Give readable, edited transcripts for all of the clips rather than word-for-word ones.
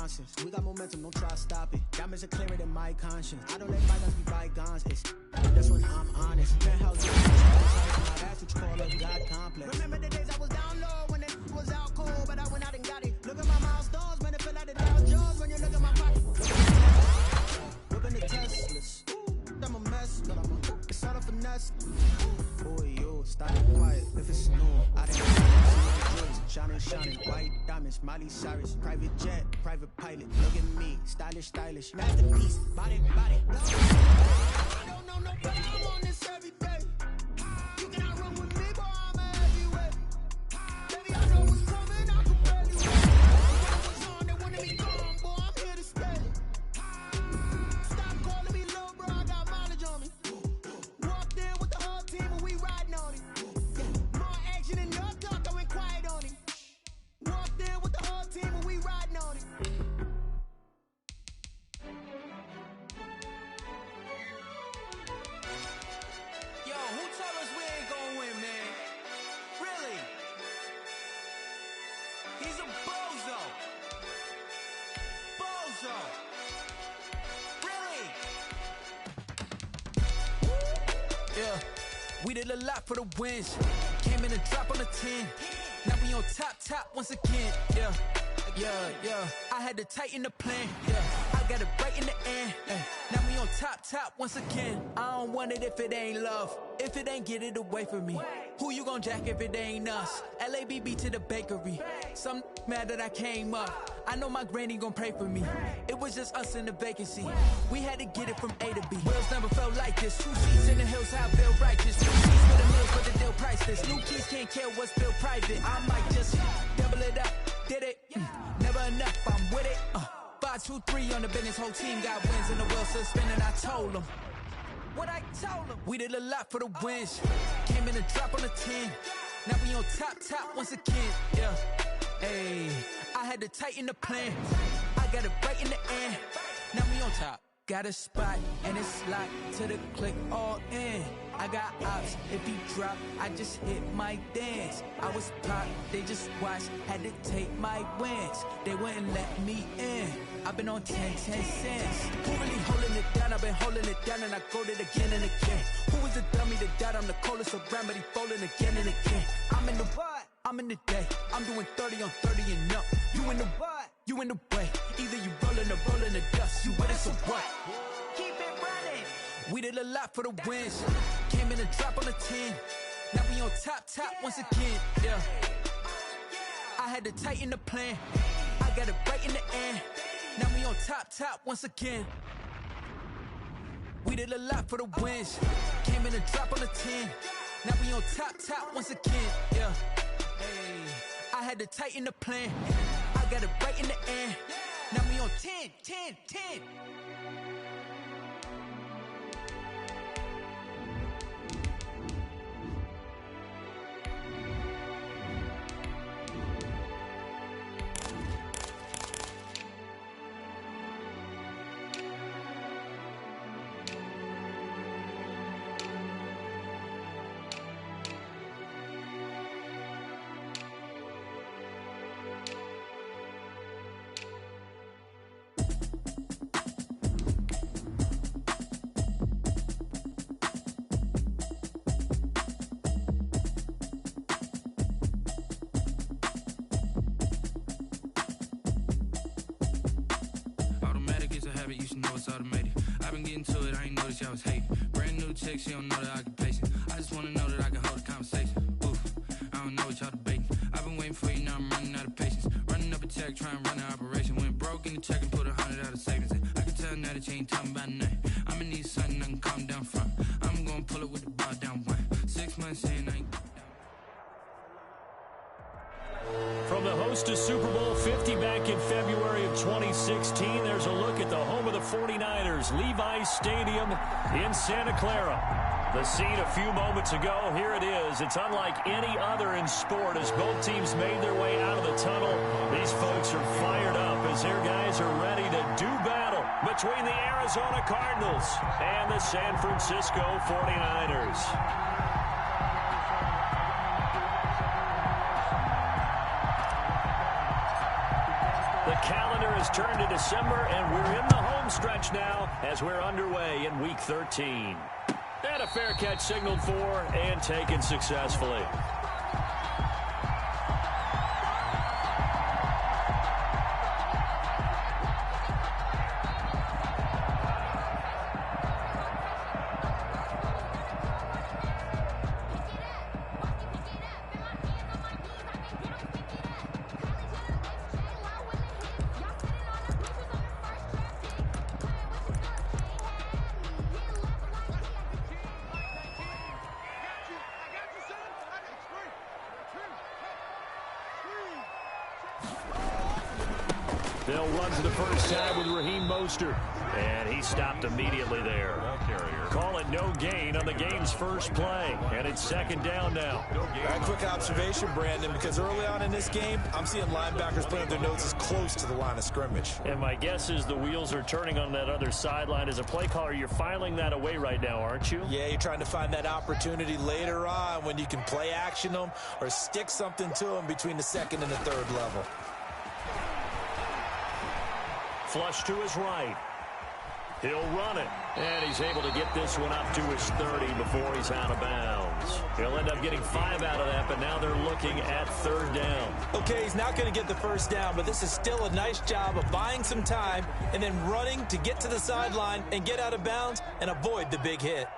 nonsense. We got momentum, don't try to stop it. Diamonds are clearer than my conscience. I don't let bygones be bygones. It's that's when I'm honest. Penthouse, that's what you call a God complex. Remember the days I was down low when it was out cold, but I went out and got it. Look at my milestones, man, it feel like the Dow Jones when you look at my pocket. Whipping the Teslas. I'm a mess, but it's all a finesse. Boy, yo, start it quiet if it's new. I didn't see my shining, white diamonds, Miley Cyrus, private jet, private pilot. Look at me, stylish, masterpiece, body. I don't know nobody, I'm on this every day. You cannot run with me, boy, I'm a heavyweight. Baby, I know what's coming, I can barely wait. When I was on, they wanted me gone, boy, I'm here to stay. Stop calling me low, bro, I got mileage on me. Walked in with the whole team and we riding on it. More action than no talk, I went quiet on it. Walked in with the whole team and we riding on it. Yo, who told us we ain't gonna win, man? Really? He's a bozo. Really? Yeah, we did a lot for the wins. Came in and drop on the 10. Now we on top once again. Yeah. I had to tighten the plan. Yeah, I got it right in the end. Now we on top once again. I don't want it if it ain't love. If it ain't, get it away from me. Who you gon' jack if it ain't us? LABB to the bakery. Some mad that I came up. I know my granny gon' pray for me. It was just us in the vacancy. We had to get it from A to B. Wheels never felt like this. 2 seats in the hills, how I feel righteous. 2 keys for the mills, but the deal priceless. New keys can't care what's still private. I might just double it up. Did it? Never enough, I'm with it. 5, 2, 3 on the business. Whole team got wins and the wheels still spinning. I told them what I told them. We did a lot for the wins. Came in and drop on the 10. Now we on top once again. Yeah. Hey, I had to tighten the plan. I got it right in the end. Now we on top. Got a spot and it's locked to the click all in. I got ops, if he drop, I just hit my dance. I was pop, they just watched, had to take my wins. They wouldn't let me in. I've been on 10 cents. Who really holding it down? I've been holding it down and I go it again and again. Who was the dummy that died? I'm the coldest around, but he folding again and again. I'm in the what? I'm in the day. I'm doing 30 on 30 and up. You in the what? You in the way. Either you rolling or rolling the dust. You with us or what? Keep it running. We did a lot for the wins. Came in and drop on the 10. Now we on top once again. Yeah. I had to tighten the plan. I got it right in the end. Now we on top once again. We did a lot for the wins. Came in and drop on the 10. Now we on top once again. Yeah. Hey, I had to tighten the plan. I got it right in the end. Now we on 10. You should know it's automated. I've been getting to it, I ain't noticed y'all was hating. Brand new chick, she don't know the occupation. I just wanna know that I can hold a conversation. Oof, I don't know what y'all debating. I've been waiting for you, now I'm running out of patience. Running up a check, trying to run an operation. Went broke in the check and put 100 out of savings in. I can tell now that you ain't talking about nothing. I'ma need something I can calm down from. I'm gonna pull it with the bar down one. 6 months in, I ain't. From the host to Super Bowl 50 back in February of 2016, there's a look at the home of the 49ers, Levi's Stadium in Santa Clara. The scene a few moments ago, here it is. It's unlike any other in sport as both teams made their way out of the tunnel. These folks are fired up as their guys are ready to do battle between the Arizona Cardinals and the San Francisco 49ers. The calendar has turned to December, and we're in the home stretch now as we're underway in Week 13. And a fair catch signaled for and taken successfully. They'll run to the first time with Raheem Mostert. And he stopped immediately there. Call it no gain on the game's first play. And it's second down now. A quick observation, Brandon, because early on in this game, I'm seeing linebackers playing their noses close to the line of scrimmage. And my guess is the wheels are turning on that other sideline. As a play caller, you're filing that away right now, aren't you? Yeah, you're trying to find that opportunity later on when you can play action them or stick something to them between the second and the third level. Flush to his right. He'll run it. And he's able to get this one up to his 30 before he's out of bounds. He'll end up getting 5 out of that, but now they're looking at third down. Okay, he's not going to get the first down, but this is still a nice job of buying some time and then running to get to the sideline and get out of bounds and avoid the big hit.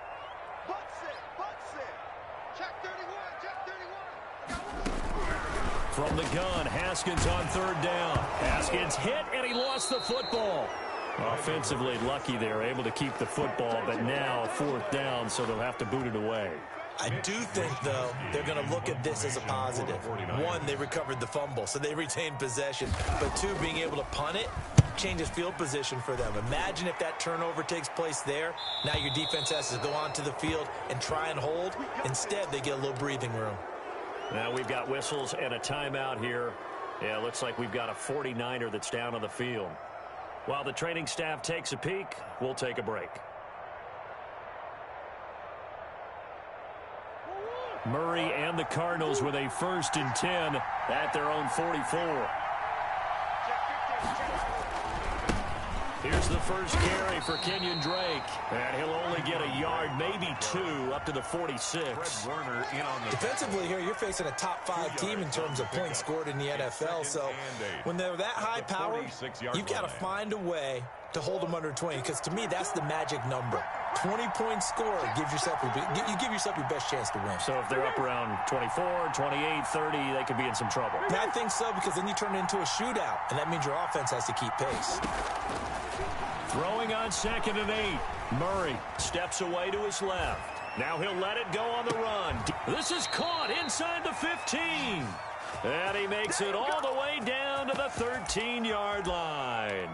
From the gun, Haskins on third down. Haskins hit, and he lost the football. Offensively lucky they're able to keep the football, but now fourth down, so they'll have to boot it away. I do think, though, they're going to look at this as a positive. One, they recovered the fumble, so they retained possession. But two, being able to punt it changes field position for them. Imagine if that turnover takes place there. Now your defense has to go onto the field and try and hold. Instead, they get a little breathing room. Now we've got whistles and a timeout here. Yeah, it looks like we've got a 49er that's down on the field. While the training staff takes a peek, we'll take a break. Murray and the Cardinals with a 1st and 10 at their own 44. Here's the first carry for Kenyon Drake. And he'll only get a yard, maybe 2, up to the 46. Defensively here, you're facing a top 5 team in terms of points scored in the NFL. So when they're that high powered, you've got to find a way to hold them under 20. Because to me, that's the magic number. 20-point score gives yourself you give yourself your best chance to win. So if they're up around 24, 28, 30, they could be in some trouble. I think so, because then you turn it into a shootout, and that means your offense has to keep pace. Throwing on 2nd and 8. Murray steps away to his left. Now he'll let it go on the run. This is caught inside the 15. And he makes it all the way down to the 13-yard line.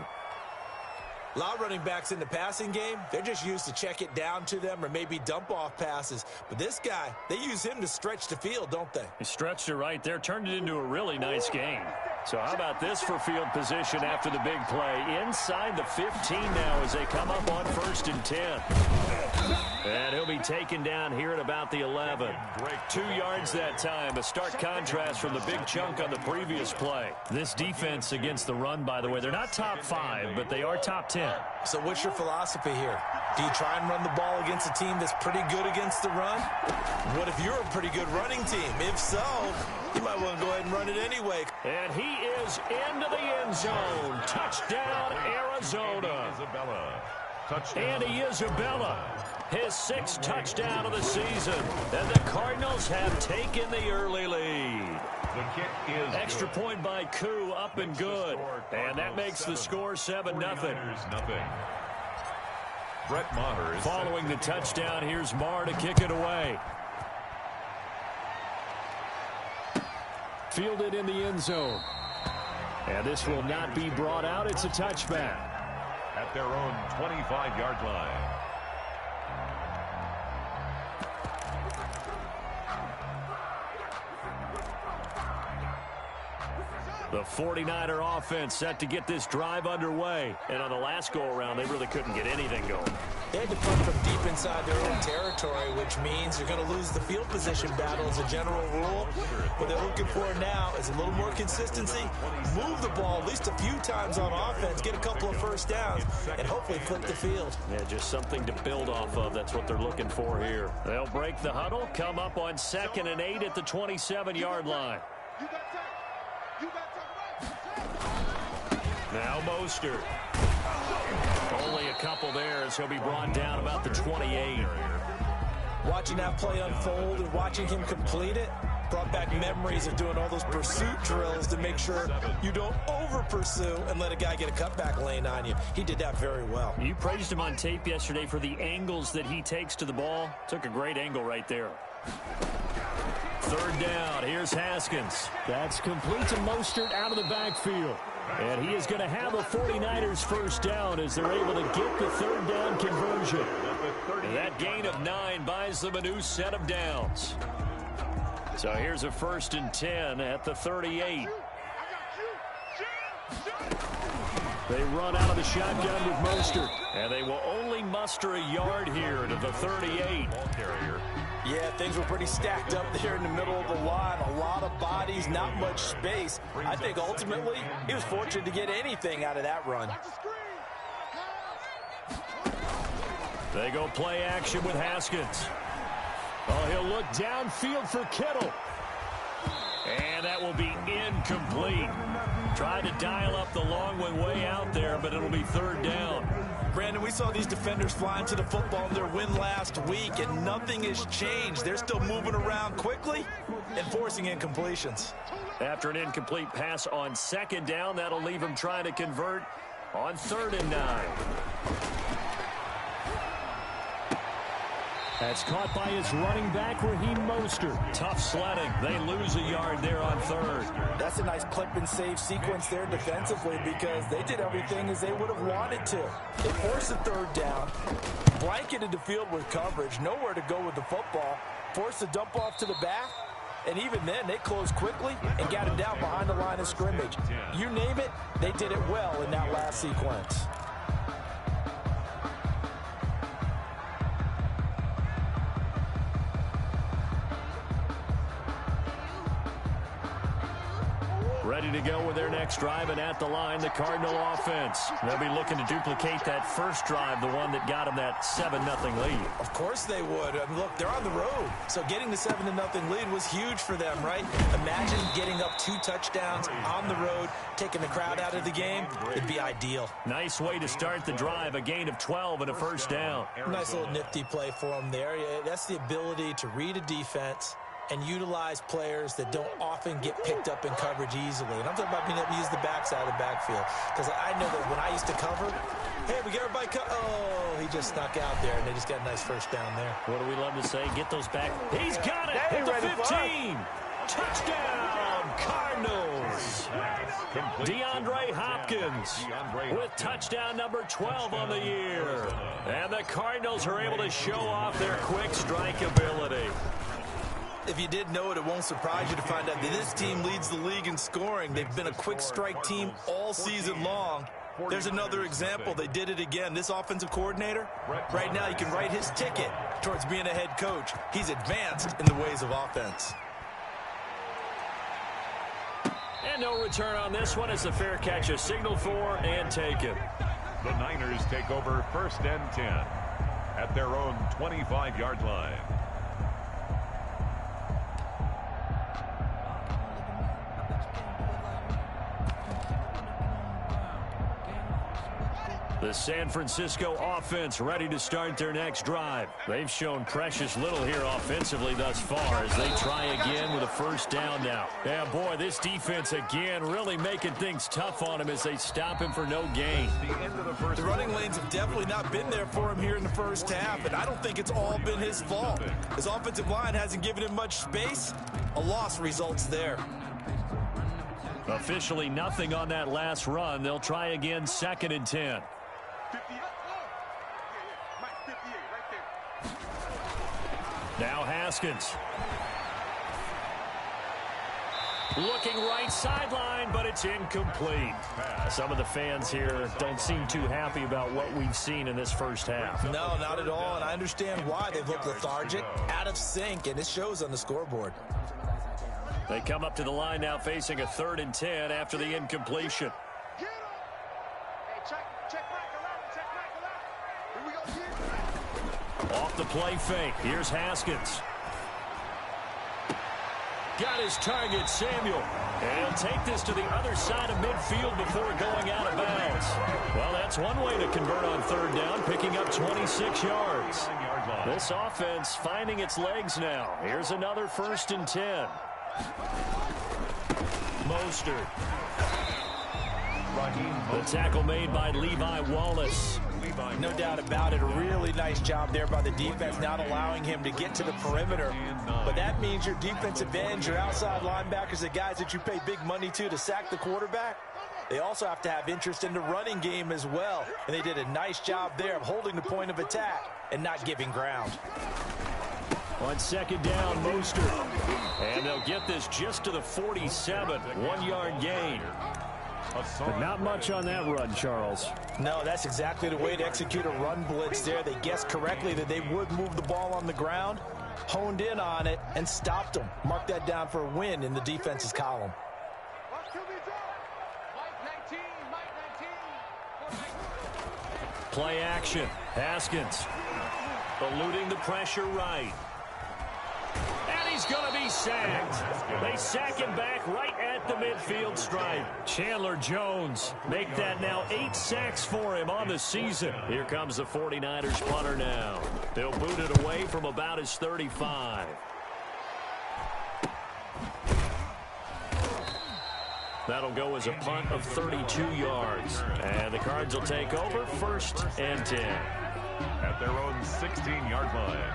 A lot of running backs in the passing game, they're just used to check it down to them or maybe dump off passes. But this guy, they use him to stretch the field, don't they? He stretched it right there, turned it into a really nice game. So how about this for field position after the big play? Inside the 15 now as they come up on 1st and 10. And he'll be taken down here at about the 11. 2 yards that time. A stark contrast from the big chunk on the previous play. This defense against the run, by the way, they're not top 5, but they are top 10. So what's your philosophy here? Do you try and run the ball against a team that's pretty good against the run? What if you're a pretty good running team? If so, you might want to go ahead and run it anyway. And he is into the end zone. Touchdown, Arizona. Andy Isabella, his 6th touchdown of the season. And the Cardinals have taken the early lead. Extra point by Koo, up and good. And that makes the score 7-0. Following the touchdown, here's Marr to kick it away. Fielded in the end zone. And this will not be brought out. It's a touchback. At their own 25-yard line. The 49er offense set to get this drive underway. And on the last go-around, they really couldn't get anything going. They had to punt from deep inside their own territory, which means you're going to lose the field position battle as a general rule. What they're looking for now is a little more consistency, move the ball at least a few times on offense, get a couple of first downs, and hopefully flip the field. Yeah, just something to build off of. That's what they're looking for here. They'll break the huddle, come up on 2nd and 8 at the 27-yard line. Now Mostert. Only a couple there as he'll be brought down about the 28. Watching that play unfold and watching him complete it brought back memories of doing all those pursuit drills to make sure you don't over-pursue and let a guy get a cutback lane on you. He did that very well. You praised him on tape yesterday for the angles that he takes to the ball. Took a great angle right there. 3rd down. Here's Haskins. That's complete to Mostert out of the backfield. And he is going to have a 49ers first down as they're able to get the 3rd down conversion. And that gain of 9 buys them a new set of downs. So here's a 1st and 10 at the 38. They run out of the shotgun with Mostert. And they will only muster a yard here to the 38. Yeah, things were pretty stacked up there in the middle of the line. A lot of bodies, not much space. I think ultimately he was fortunate to get anything out of that run. They go play action with Haskins. Oh, he'll look downfield for Kittle. And that will be incomplete. Tried to dial up the long one way out there, but it'll be 3rd down. Brandon, we saw these defenders flying to the football in their win last week, and nothing has changed. They're still moving around quickly and forcing incompletions. After an incomplete pass on 2nd down, that'll leave him trying to convert on 3rd and 9. That's caught by his running back, Raheem Mostert. Tough sledding. They lose a yard there on 3rd. That's a nice clip and save sequence there defensively because they did everything as they would have wanted to. They forced the 3rd down, blanketed the field with coverage, nowhere to go with the football, forced the dump off to the back, and even then they closed quickly and got it down behind the line of scrimmage. You name it, they did it well in that last sequence. Ready to go with their next drive, and at the line, the Cardinal offense. They'll be looking to duplicate that first drive, the one that got them that 7-0 lead. Of course they would. I mean, look, they're on the road, so getting the 7-0 lead was huge for them, right? Imagine getting up 2 touchdowns on the road, taking the crowd out of the game. It'd be ideal. Nice way to start the drive, a gain of 12 and a first down. Nice little nifty play for them there. Yeah, that's the ability to read a defense and utilize players that don't often get picked up in coverage easily. And I'm talking about being able to use the backside of the backfield. Because I know that when I used to cover, hey, we got everybody oh, he just snuck out there, and they just got a nice first down there. What do we love to say? Get those back. He's got it at the 15. Touchdown, Cardinals. DeAndre Hopkins with touchdown number 12 on the year. And the Cardinals are able to show off their quick strike ability. If you did know it, it won't surprise you to find out that this team leads the league in scoring. They've been a quick strike team all season long. There's another example. They did it again. This offensive coordinator, right now, you can write his ticket towards being a head coach. He's advanced in the ways of offense. And no return on this one. It's a fair catch, a signal for and taken. The Niners take over 1st and 10 at their own 25-yard line. The San Francisco offense ready to start their next drive. They've shown precious little here offensively thus far as they try again with a first down now. Yeah, boy, this defense again really making things tough on him as they stop him for no gain. The running lanes have definitely not been there for him here in the first half, and I don't think it's all been his fault. His offensive line hasn't given him much space. A loss results there. Officially nothing on that last run. They'll try again 2nd and 10. Now Haskins. Looking right sideline, but it's incomplete. Some of the fans here don't seem too happy about what we've seen in this first half. No, not at all, and I understand why. They look lethargic, out of sync, and it shows on the scoreboard. They come up to the line now facing a 3rd and 10 after the incompletion. Off the play fake. Here's Haskins. Got his target, Samuel. And he'll take this to the other side of midfield before going out of bounds. Well, that's one way to convert on 3rd down, picking up 26 yards. This offense finding its legs now. Here's another 1st and 10. Mostert. The tackle made by Levi Wallace. No doubt about it. A really nice job there by the defense, not allowing him to get to the perimeter. But that means your defensive ends, your outside linebackers, the guys that you pay big money to sack the quarterback, they also have to have interest in the running game as well. And they did a nice job there of holding the point of attack and not giving ground. On 2nd down, Mostert. And they'll get this just to the 47. 1-yard gain. But not much on that run, Charles. No, that's exactly the way to execute a run blitz there. They guessed correctly that they would move the ball on the ground, honed in on it, and stopped them. Mark that down for a win in the defense's column. Play action. Haskins eluding the pressure right. And he's going to be sacked. They sack him back right at the midfield stripe. Chandler Jones make that now 8 sacks for him on the season. Here comes the 49ers punter now. They'll boot it away from about his 35. That'll go as a punt of 32 yards. And the Cards will take over 1st and 10. At their own 16-yard line.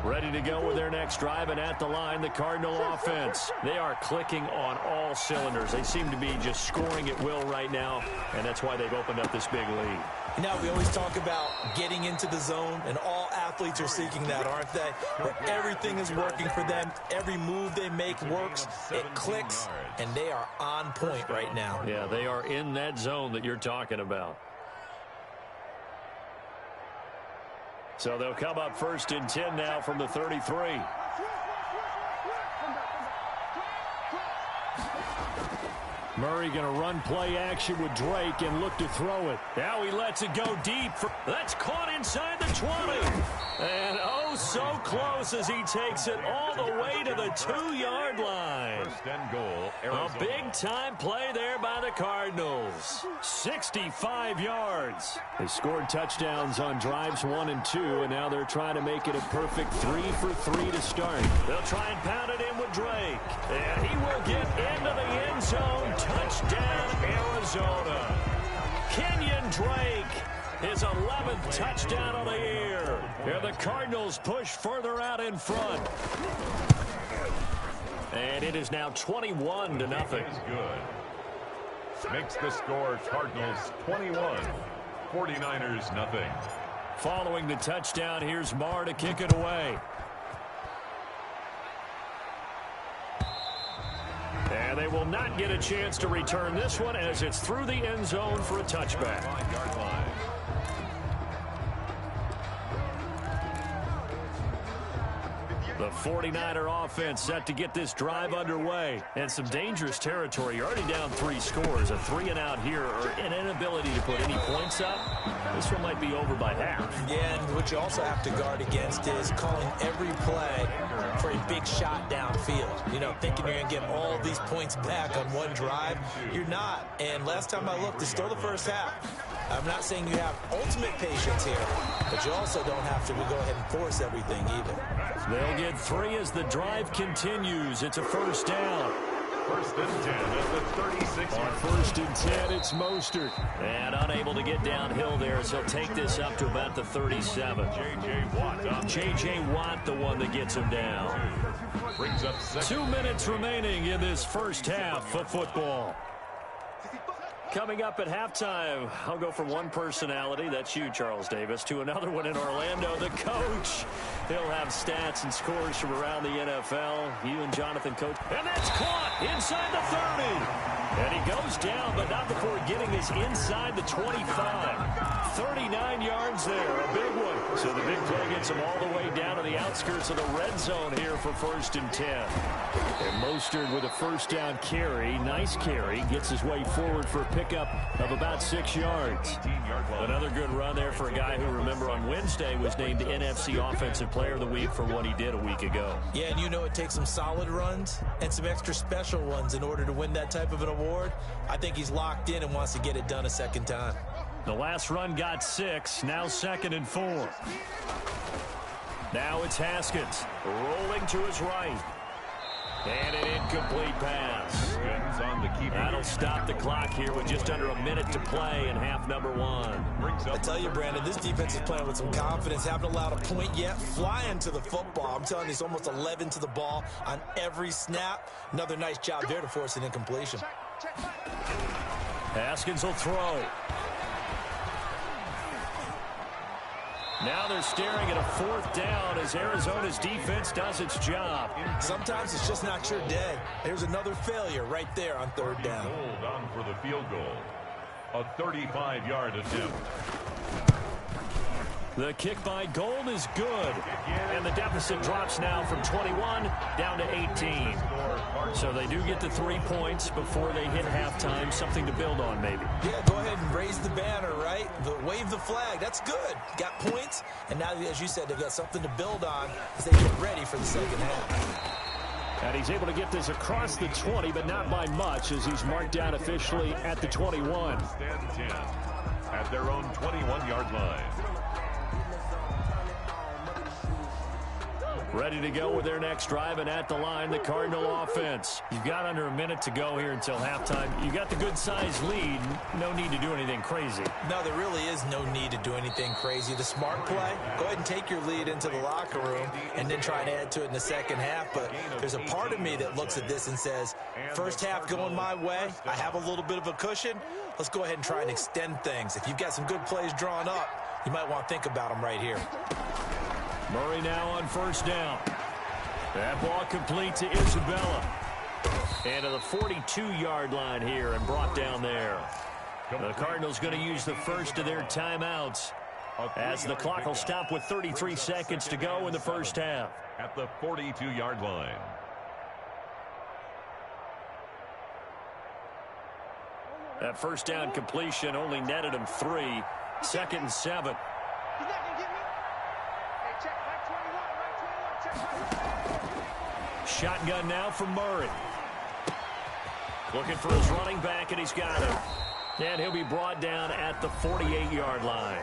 Ready to go with their next drive, and at the line, the Cardinal offense. They are clicking on all cylinders. They seem to be just scoring at will right now, and that's why they've opened up this big lead. Now, we always talk about getting into the zone, and all athletes are seeking that, aren't they? Where everything is working for them. Every move they make works. It clicks, and they are on point right now. Yeah, they are in that zone that you're talking about. So they'll come up 1st and 10 now from the 33. Murray going to run play action with Drake and look to throw it. Now he lets it go deep. That's caught inside the 20. And oh, so close as he takes it all the way to the 2-yard line. 1st and goal, Arizona. A big-time play there by the Cardinals. 65 yards. They scored touchdowns on drives 1 and 2, and now they're trying to make it a perfect 3 for 3 to start. They'll try and pound it in with Drake. And he will get into the end zone. Touchdown, Arizona. Kenyon Drake, his 11th touchdown of the year. And the Cardinals push further out in front. And it is now 21-0. Good. Makes the score Cardinals 21, 49ers nothing. Following the touchdown, here's Marr to kick it away. And they will not get a chance to return this one as it's through the end zone for a touchback. 5-yard line. The 49er offense set to get this drive underway. And some dangerous territory. You're already down 3 scores. A 3-and-out here or an inability to put any points up. This one might be over by half. Yeah, and what you also have to guard against is calling every play for a big shot downfield. You know, thinking you're going to get all these points back on one drive. You're not. And last time I looked, it's still the first half. I'm not saying you have ultimate patience here, but you also don't have to go ahead and force everything either. They'll get 3 as the drive continues. It's a 1st down. 1st and 10 at the 36. On 1st and 10, it's Mostert. And unable to get downhill there, so he'll take this up to about the 37. J.J. Watt, the one that gets him down. Brings up 2 minutes remaining in this first half of football. coming up at halftime. I'll go from one personality, that's you, Charles Davis, to another one in Orlando, the coach. He'll have stats and scores from around the NFL. You and Jonathan, coach. And that's caught inside the 30. And he goes down, but not before getting his inside the 25. 39 yards there, a big one. So the big play gets him all the way down to the outskirts of the red zone here for 1st and 10. And Mostert with a first down carry. Nice carry. Gets his way forward for a pickup of about 6 yards. Another good run there for a guy who, remember, on Wednesday was named NFC Offensive Player of the Week for what he did a week ago. Yeah, and you know it takes some solid runs and some extra special ones in order to win that type of an award. I think he's locked in and wants to get it done a second time. The last run got 6. Now 2nd and 4. Now it's Haskins rolling to his right. And an incomplete pass. That'll stop the clock here with just under a minute to play in half number 1. I tell you, Brandon, this defense is playing with some confidence. Haven't allowed a point yet. Flying to the football. I'm telling you, it's almost 11 to the ball on every snap. Another nice job there to force an incompletion. Haskins will throw. Now they're staring at a 4th down as Arizona's defense does its job. Sometimes it's just not your day. There's another failure right there on 3rd down. Hold on for the field goal. A 35-yard attempt. The kick by Gold is good. And the deficit drops now from 21 down to 18. So they do get to 3 points before they hit halftime. Something to build on, maybe. Yeah, go ahead and raise the banner, right? Wave the flag. That's good. Got points. And now, as you said, they've got something to build on as they get ready for the second half. And he's able to get this across the 20, but not by much, as he's marked down officially at the 21. Stand 10 at their own 21-yard line. Ready to go with their next drive, and at the line, the Cardinal offense. You've got under a minute to go here until halftime. You got the good-sized lead. No need to do anything crazy. No, there really is no need to do anything crazy. The smart play, go ahead and take your lead into the locker room and then try and add to it in the second half. But there's a part of me that looks at this and says, first half going my way, I have a little bit of a cushion. Let's go ahead and try and extend things. If you've got some good plays drawn up, you might want to think about them right here. Murray now on 1st down. That ball complete to Isabella. And to the 42-yard line here and brought down there. The Cardinals going to use the first of their timeouts as the clock will stop with 33 seconds to go in the first half. At the 42-yard line. That first down completion only netted him 3. 2nd and 7. Shotgun now from Murray. Looking for his running back, and he's got him. And he'll be brought down at the 48-yard line.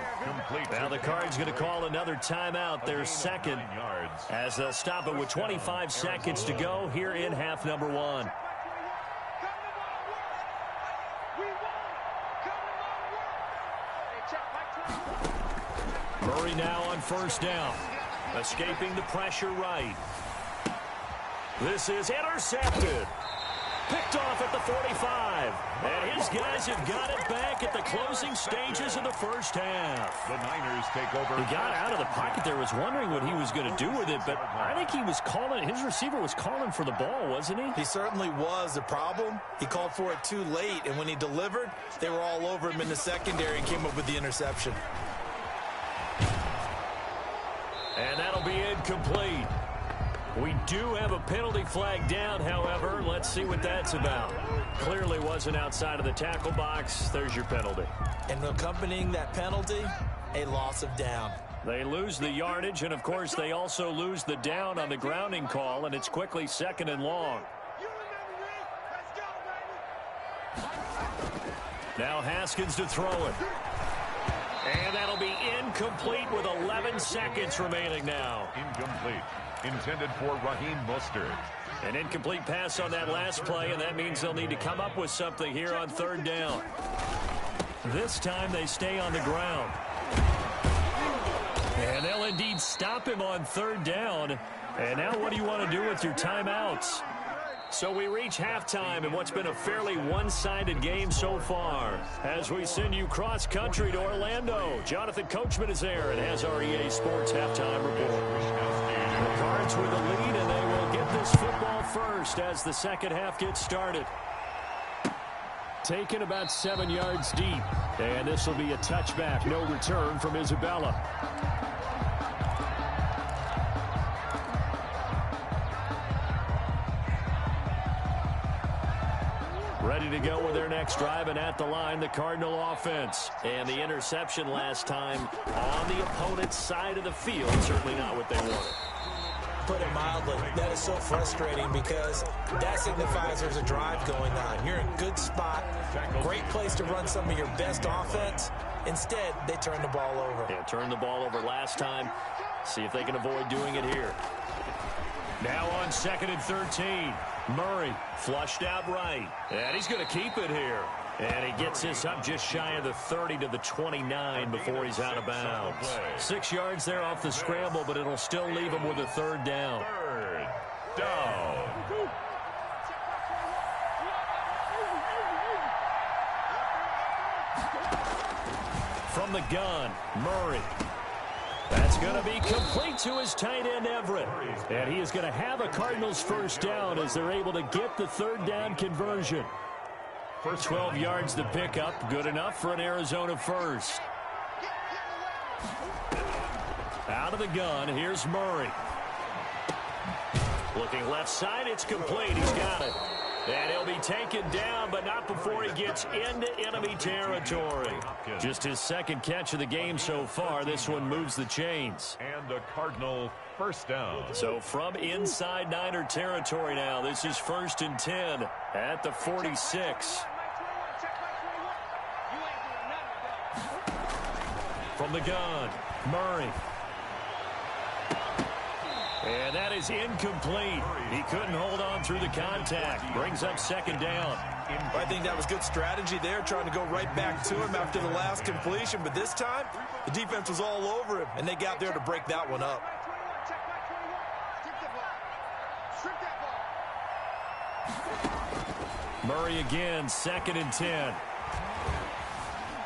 Now the Cards going to call another timeout, their second, as they'll stop it with 25 seconds to go here in half number 1. Murray now on 1st down. Escaping the pressure right. This is intercepted. Picked off at the 45. And his guys have got it back at the closing stages of the first half. The Niners take over. He got out of the pocket there, was wondering what he was going to do with it, but I think he was calling, his receiver was calling for the ball, wasn't he? He certainly was. The problem, he called for it too late, and when he delivered, they were all over him in the secondary and came up with the interception. And that'll be incomplete. We do have a penalty flag down, however. Let's see what that's about. Clearly wasn't outside of the tackle box. There's your penalty. And accompanying that penalty, a loss of down. They lose the yardage, and, of course, they also lose the down on the grounding call, and it's quickly 2nd and long. Now Haskins to throw it. And that'll be incomplete with 11 seconds remaining now. Incomplete. Intended for Raheem Mostert. An incomplete pass on that last play, and that means they'll need to come up with something here on 3rd down. This time they stay on the ground. And they'll indeed stop him on 3rd down. And now what do you want to do with your timeouts? So we reach halftime in what's been a fairly one-sided game so far. As we send you cross-country to Orlando, Jonathan Coachman is there and has our EA Sports halftime report. The Cards with the lead, and they will get this football first as the second half gets started. Taken about 7 yards deep, and this will be a touchback. No return from Isabella. Ready to go with their next drive, and at the line, the Cardinal offense. And the interception last time on the opponent's side of the field, certainly not what they wanted. Put it mildly, that is so frustrating because that signifies there's a drive going on. You're in a good spot, great place to run some of your best offense. Instead, they turn the ball over. Yeah, turned the ball over last time. See if they can avoid doing it here. Now on 2nd and 13. Murray flushed out right. And he's going to keep it here. And he gets this up just shy of the 30 to the 29 before he's out of bounds. 6 yards there off the scramble, but it'll still leave him with a third down. Third down. From the gun, Murray. That's going to be complete to his tight end, Everett. And he is going to have a Cardinals first down as they're able to get the third down conversion. 12 yards to pick up. Good enough for an Arizona first. Out of the gun, here's Murray. Looking left side, it's complete. He's got it. And he'll be taken down, but not before he gets into enemy territory. Just his second catch of the game so far. This one moves the chains. And a Cardinal first down. So from inside Niner territory now, this is 1st and 10 at the 46. From the gun, Murray. And that is incomplete. He couldn't hold on through the contact. Brings up 2nd down. I think that was good strategy there, trying to go right back to him after the last completion. But this time, the defense was all over him, and they got there to break that one up. Murray again, 2nd and 10.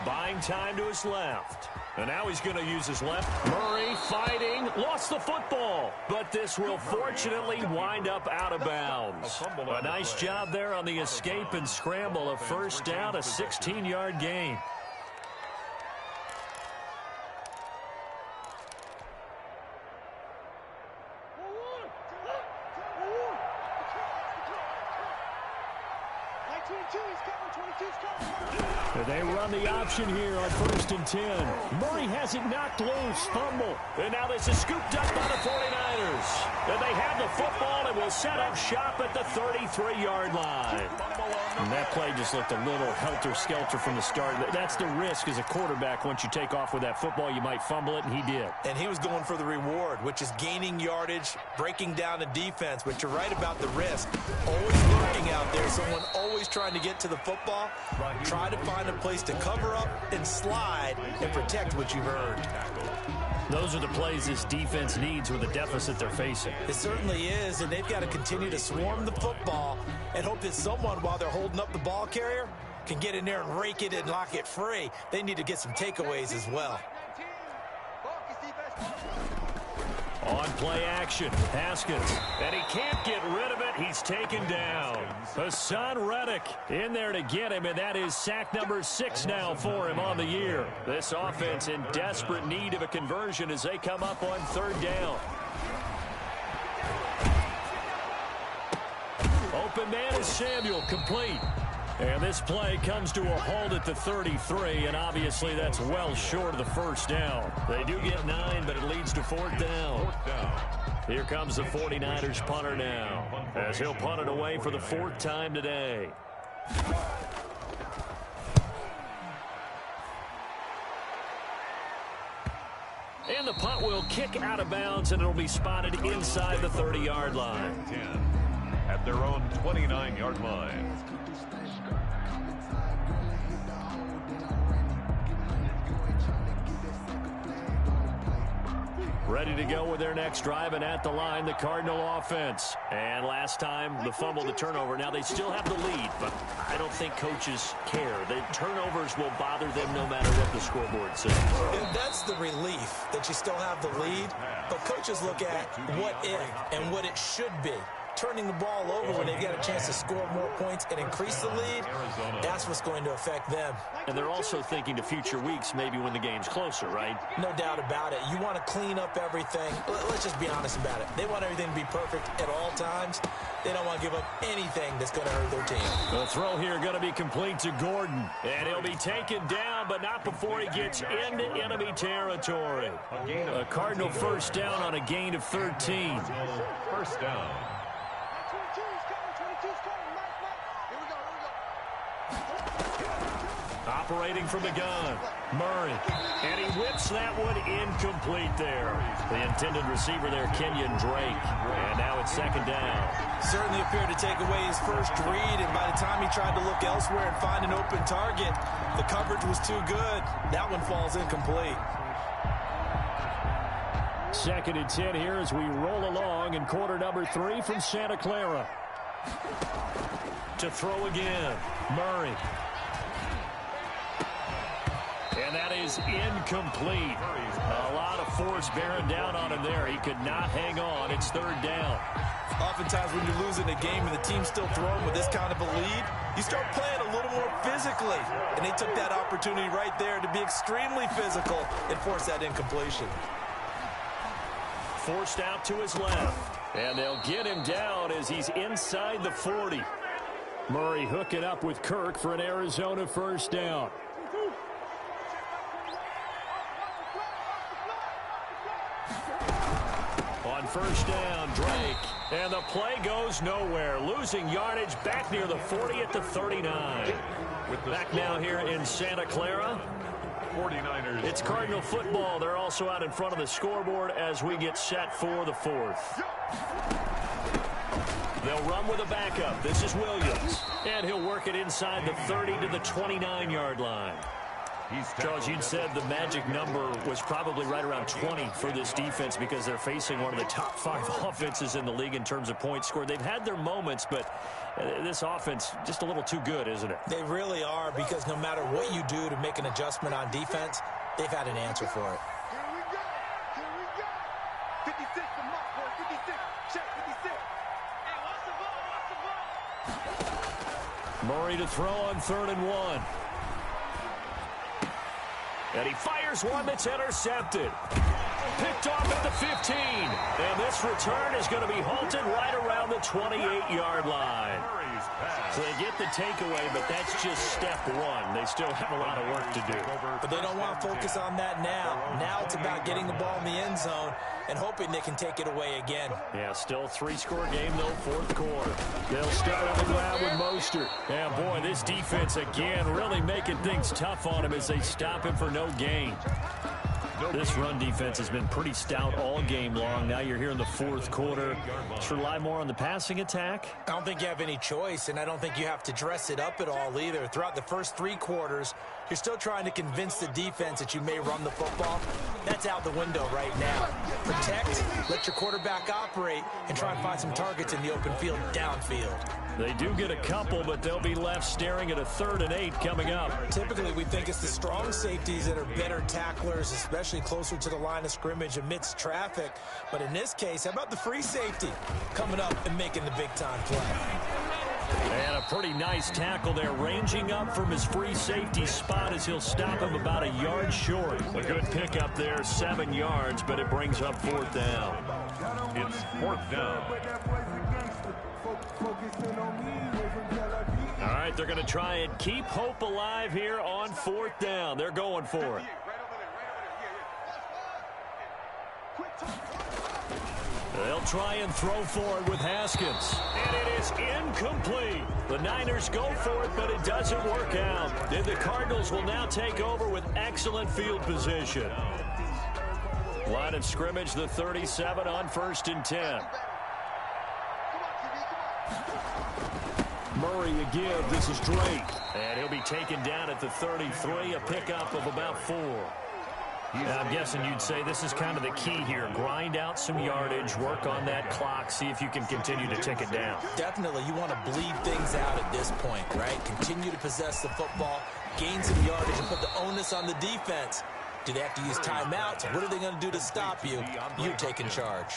Buying time to his left. And now he's going to use his left. Murray fighting, lost the football. But this will fortunately wind up out of bounds. A nice job there on the escape and scramble. A first down, a 16-yard gain. They run the option here on 1st and 10. Murray has it knocked loose. Fumble. And now this is scooped up by the 49ers. And they have the football and will set up shop at the 33-yard line. And that play just looked a little helter-skelter from the start. That's the risk as a quarterback. Once you take off with that football, you might fumble it, and he did. And he was going for the reward, which is gaining yardage, breaking down the defense. But you're right about the risk. Always lurking out there. Someone always trying to get to the football. Try to find a place to cover up and slide and protect what you've earned. Those are the plays this defense needs with the deficit they're facing. It certainly is, and they've got to continue to swarm the football and hope that someone, while they're holding up the ball carrier, can get in there and rake it and lock it free. They need to get some takeaways as well. On play action, Haskins, and he can't get rid of it. He's taken down. Hassan Reddick in there to get him, and that is sack number 6 now for him on the year. This offense in desperate need of a conversion as they come up on 3rd down. Open man is Samuel, complete. And this play comes to a halt at the 33, and obviously that's well short of the first down. They do get 9, but it leads to 4th down. Here comes the 49ers punter now, as he'll punt it away for the 4th time today. And the punt will kick out of bounds, and it'll be spotted inside the 30-yard line. 10 at their own 29-yard line. Ready to go with their next drive, and at the line, the Cardinal offense. And last time, the fumble, the turnover. Now they still have the lead, but I don't think coaches care. The turnovers will bother them no matter what the scoreboard says. And that's the relief, that you still have the lead. But coaches look at what if and what it should be. Turning the ball over when they've got a chance to score more points and increase the lead, that's what's going to affect them. And they're also thinking to future weeks, maybe when the game's closer, right? No doubt about it. You want to clean up everything. Let's just be honest about it. They want everything to be perfect at all times. They don't want to give up anything that's going to hurt their team. The throw here going to be complete to Gordon. And he'll be taken down, but not before he gets into enemy territory. A Cardinal first down on a gain of 13. First down. Operating from the gun, Murray. And he whips that one incomplete there. The intended receiver there, Kenyon Drake. And now it's second down. Certainly appeared to take away his first read, and by the time he tried to look elsewhere and find an open target, the coverage was too good. That one falls incomplete. Second and 10 here as we roll along in quarter number 3 from Santa Clara. To throw again, Murray. And that is incomplete. A lot of force bearing down on him there. He could not hang on. It's third down. Oftentimes when you're losing a game and the team's still throwing with this kind of a lead, you start playing a little more physically. And they took that opportunity right there to be extremely physical and force that incompletion. Forced out to his left. And they'll get him down as he's inside the 40. Murray hooking up with Kirk for an Arizona first down. On first down, Drake. And the play goes nowhere. Losing yardage back near the 40 at the 39. Back now here in Santa Clara. 49ers. It's Cardinal football. They're also out in front of the scoreboard as we get set for the fourth. They'll run with a backup. This is Williams. And he'll work it inside the 30 to the 29-yard line. Charles, you'd said the magic number was probably right around 20 for this defense because they're facing one of the top 5 offenses in the league in terms of points scored. They've had their moments, but this offense just a little too good, isn't it? They really are, because no matter what you do to make an adjustment on defense, they've had an answer for it. Here we go. Here we go. 56, the mark, boy. 56. Check 56. Hey, watch the ball. Murray to throw on 3rd and 1. And he fires one that's intercepted. Picked off at the 15. And this return is going to be halted right around the 28-yard line. So they get the takeaway, but that's just step one. They still have a lot of work to do. But they don't want to focus on that now. Now it's about getting the ball in the end zone and hoping they can take it away again. Yeah, still 3-score game, though, fourth quarter. They'll start on the ground with Mostert. And, boy, this defense, again, really making things tough on him as they stop him for no gain. This run defense has been pretty stout all game long. Now you're here in the fourth quarter. Let's rely more on the passing attack. I don't think you have any choice, and I don't think you have to dress it up at all either. Throughout the first 3 quarters, you're still trying to convince the defense that you may run the football. That's out the window right now. Protect, let your quarterback operate, and try and find some targets in the open field downfield. They do get a couple, but they'll be left staring at a 3rd and 8 coming up. Typically, we think it's the strong safeties that are better tacklers, especially closer to the line of scrimmage amidst traffic. But in this case, how about the free safety coming up and making the big-time play? And a pretty nice tackle there, ranging up from his free safety spot as he'll stop him about a yard short. A good pickup there, 7 yards, but it brings up 4th down. It's 4th down. All right, they're going to try and keep hope alive here on 4th down. They're going for it. They'll try and throw for it with Haskins. And it is incomplete. The Niners go for it, but it doesn't work out. And the Cardinals will now take over with excellent field position. Line of scrimmage, the 37 on 1st and 10. Murray again. This is Drake. And he'll be taken down at the 33, a pickup of about 4. I'm guessing you'd say this is kind of the key here. Grind out some yardage, work on that clock, see if you can continue to tick it down. Definitely, you want to bleed things out at this point, right? Continue to possess the football, gain some yardage, and put the onus on the defense. Do they have to use timeouts? What are they going to do to stop you? You take in charge.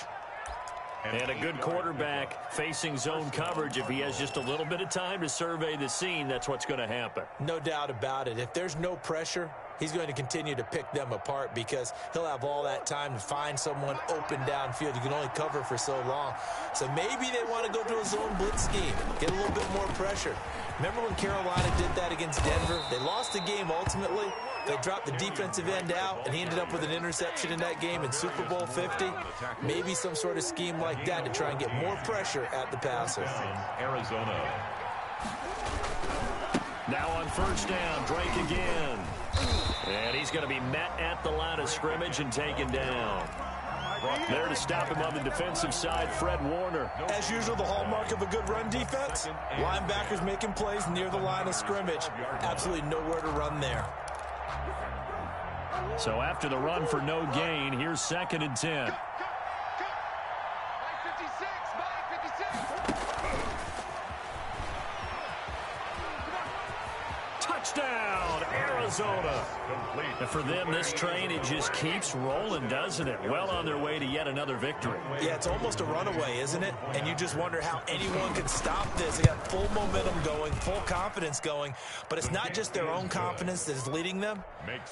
And a good quarterback facing zone coverage, if he has just a little bit of time to survey the scene, that's what's going to happen. No doubt about it. If there's no pressure, he's going to continue to pick them apart because he'll have all that time to find someone open downfield. You can only cover for so long. So maybe they want to go to a zone blitz scheme, get a little bit more pressure. Remember when Carolina did that against Denver? They lost the game ultimately. They dropped the defensive end out, and he ended up with an interception in that game in Super Bowl 50. Maybe some sort of scheme like that to try and get more pressure at the passer. Arizona. Now on first down, Drake again. And he's going to be met at the line of scrimmage and taken down. There to stop him on the defensive side, Fred Warner. As usual, the hallmark of a good run defense, linebackers making plays near the line of scrimmage. Absolutely nowhere to run there. So after the run for no gain, here's 2nd and 10. Touchdown, Arizona. And for them, this train, it just keeps rolling, doesn't it? Well on their way to yet another victory. Yeah, it's almost a runaway, isn't it? And you just wonder how anyone can stop this. They got full momentum going, full confidence going. But it's not just their own confidence that is leading them.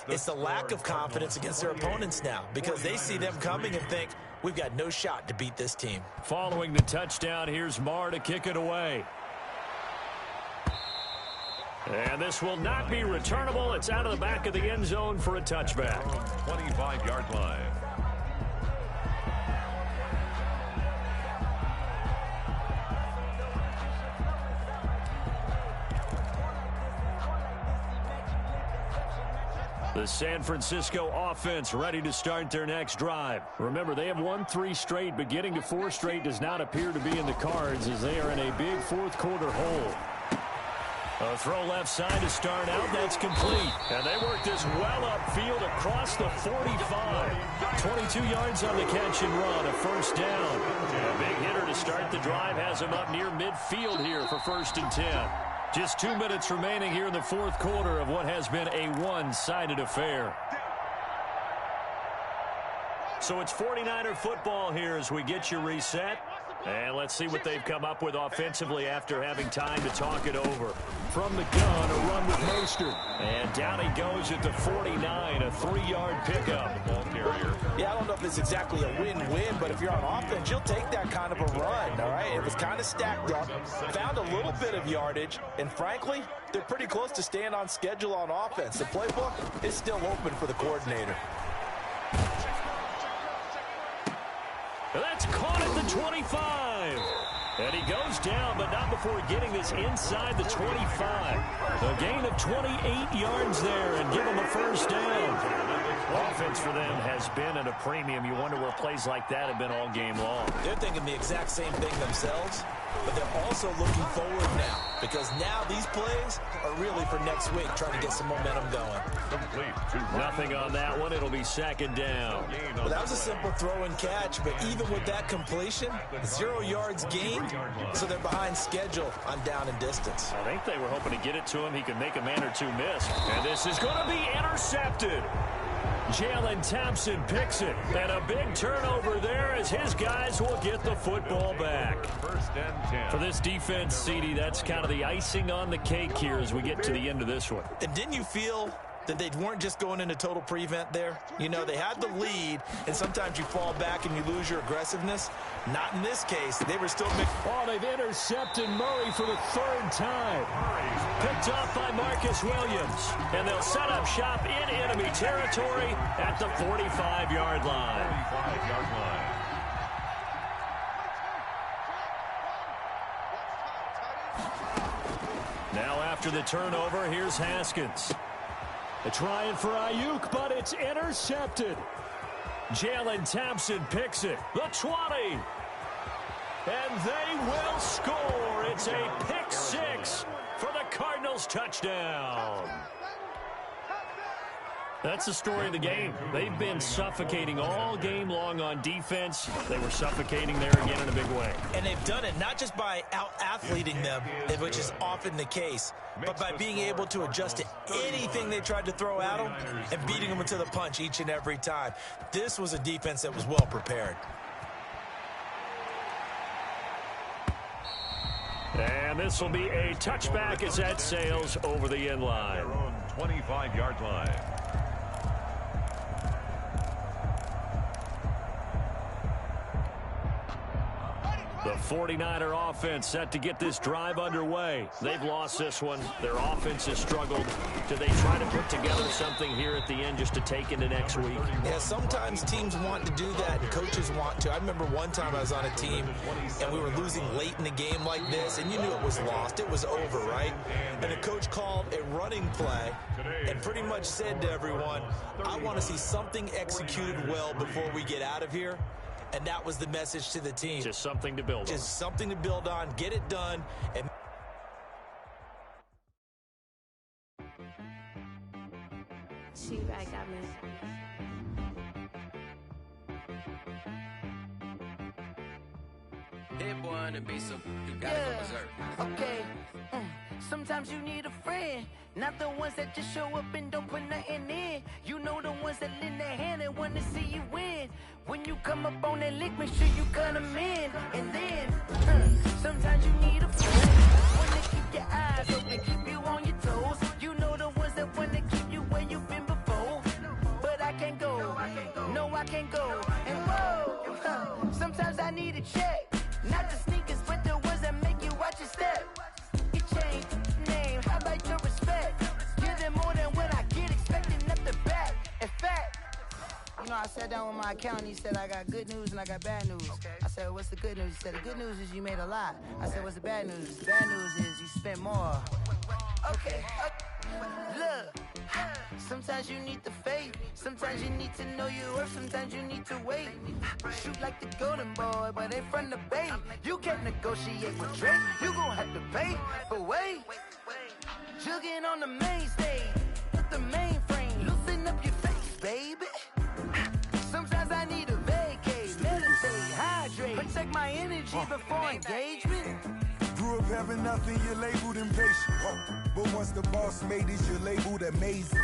It's the lack of confidence against their opponents now because they see them coming and think, we've got no shot to beat this team. Following the touchdown, here's Marr to kick it away. And this will not be returnable. It's out of the back of the end zone for a touchback. 25-yard line. The San Francisco offense ready to start their next drive. Remember, they have won 3 straight, but getting to 4 straight does not appear to be in the cards as they are in a big fourth-quarter hole. A throw left side to start out. That's complete. And they work this well upfield across the 45. 22 yards on the catch and run. A first down. A big hitter to start the drive has him up near midfield here for 1st and 10. Just 2 minutes remaining here in the fourth quarter of what has been a one-sided affair. So it's 49er football here as we get you reset. And let's see what they've come up with offensively after having time to talk it over. From the gun, a run with Mostert. And down he goes at the 49, a 3-yard pickup. Ball carrier. Yeah, I don't know if it's exactly a win-win, but if you're on offense, you'll take that kind of a run, all right? It was kind of stacked up, found a little bit of yardage, and frankly, they're pretty close to staying on schedule on offense. The playbook is still open for the coordinator. That's caught at the 25. And he goes down, but not before getting this inside the 25. A gain of 28 yards there and give him a first down. Offense for them has been at a premium. You wonder where plays like that have been all game long. They're thinking the exact same thing themselves, but they're also looking forward now because now these plays are really for next week, trying to get some momentum going. Nothing on that one. It'll be 2nd down. Well, that was a simple throw and catch, but even with that completion, 0 yards gained, so they're behind schedule on down and distance. I think they were hoping to get it to him. He could make a man or two miss. And this is going to be intercepted. Jalen Thompson picks it. And a big turnover there as his guys will get the football back. 1st and 10. For this defense, CD, that's kind of the icing on the cake here as we get to the end of this one. And didn't you feel that they weren't just going into total prevent there? You know, they had the lead, and sometimes you fall back and you lose your aggressiveness. Not in this case. They were still making... Oh, they've intercepted Murray for the 3rd time. Picked off by Marcus Williams. And they'll set up shop in enemy territory at the 45-yard line. 45-yard line. Now after the turnover, here's Haskins. They're trying for Ayuk, but it's intercepted. Jalen Thompson picks it. The 20. And they will score. It's a pick 6 for the Cardinals touchdown. That's the story of the game. They've been suffocating all game long on defense. They were suffocating there again in a big way. And they've done it not just by out-athleting them, which is often the case, but by being able to adjust to anything they tried to throw at them and beating them into the punch each and every time. This was a defense that was well prepared. And this will be a touchback as that sails over the end line. Their own 25-yard line. The 49er offense set to get this drive underway. They've lost this one. Their offense has struggled. Do they try to put together something here at the end just to take into next week? Yeah, sometimes teams want to do that and coaches want to. I remember one time I was on a team and we were losing late in a game like this and you knew it was lost. It was over, right? And the coach called a running play and pretty much said to everyone, I want to see something executed well before we get out of here. And that was the message to the team. Just something to build on. Just something to build on, get it done. And she right got me. Hit one and be so you gotta go berserk. Okay. Sometimes you need a friend, not the ones that just show up and don't put nothing in. You know the ones that lend their hand and want to see you win. When you come up on that lick, make sure you cut them in. And then, sometimes you need a friend, one to keep your eyes open, keep you on your toes. You know the ones that want to keep you where you've been before. But I can't go, no I can't go. And whoa, sometimes I need a check, not the sneakers, but the ones that make you watch your step. Name, how about your respect? Give them more than what I get, expecting nothing back. In fact, you know, I sat down with my accountant, he said, I got good news and I got bad news. I said, what's the good news? He said, the good news is you made a lot. I said, what's the bad news? The bad news is you spent more. Okay. Look, sometimes you need the faith, sometimes you need to know your worth, sometimes you need to wait. Shoot like the golden boy, but they from the bay. You can't negotiate with Drake, you gon' have to pay. But wait, jugging on the main stage, with the mainframe, loosen up your face, baby. Sometimes I need a vacate, meditate, hydrate, protect my energy before engagement. Grew up having nothing, you're labeled impatient. But once the boss made it, you're labeled amazing.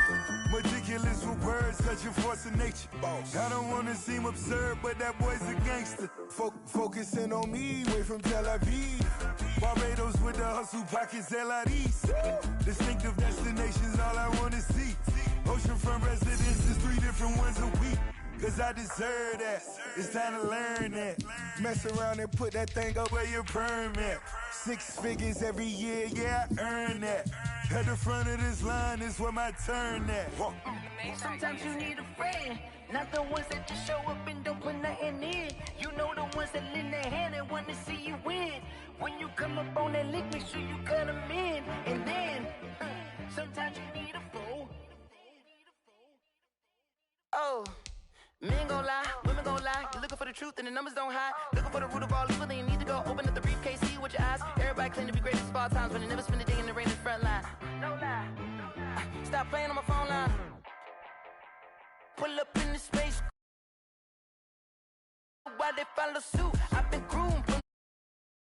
Meticulous with words, such a force of nature. I don't want to seem absurd, but that boy's a gangster. Focusing on me, way from Tel Aviv. Barbados with the hustle pockets, LIDs. Distinctive destinations, all I want to see. Oceanfront residences, 3 different ones a week. Cause I deserve that, it's time to learn that. Mess around and put that thing up where your permit. 6 figures every year, yeah, I earn that. At the front of this line is where my turn at. Sometimes you need a friend, not the ones that just show up and don't put nothing in. You know the ones that lend their hand and want to see you win. When you come up on that lick, make sure you cut them in. And then, sometimes you need a fool. Oh. Men gon' lie, women gon' lie. You're looking for the truth and the numbers don't hide. Looking for the root of all evil, then you need to go open up the briefcase, see with your eyes. Everybody claim to be greatest of all times, but they never spend a day in the rain in the front line. No lie. Stop playing on my phone line. Pull up in the space. Why they follow suit?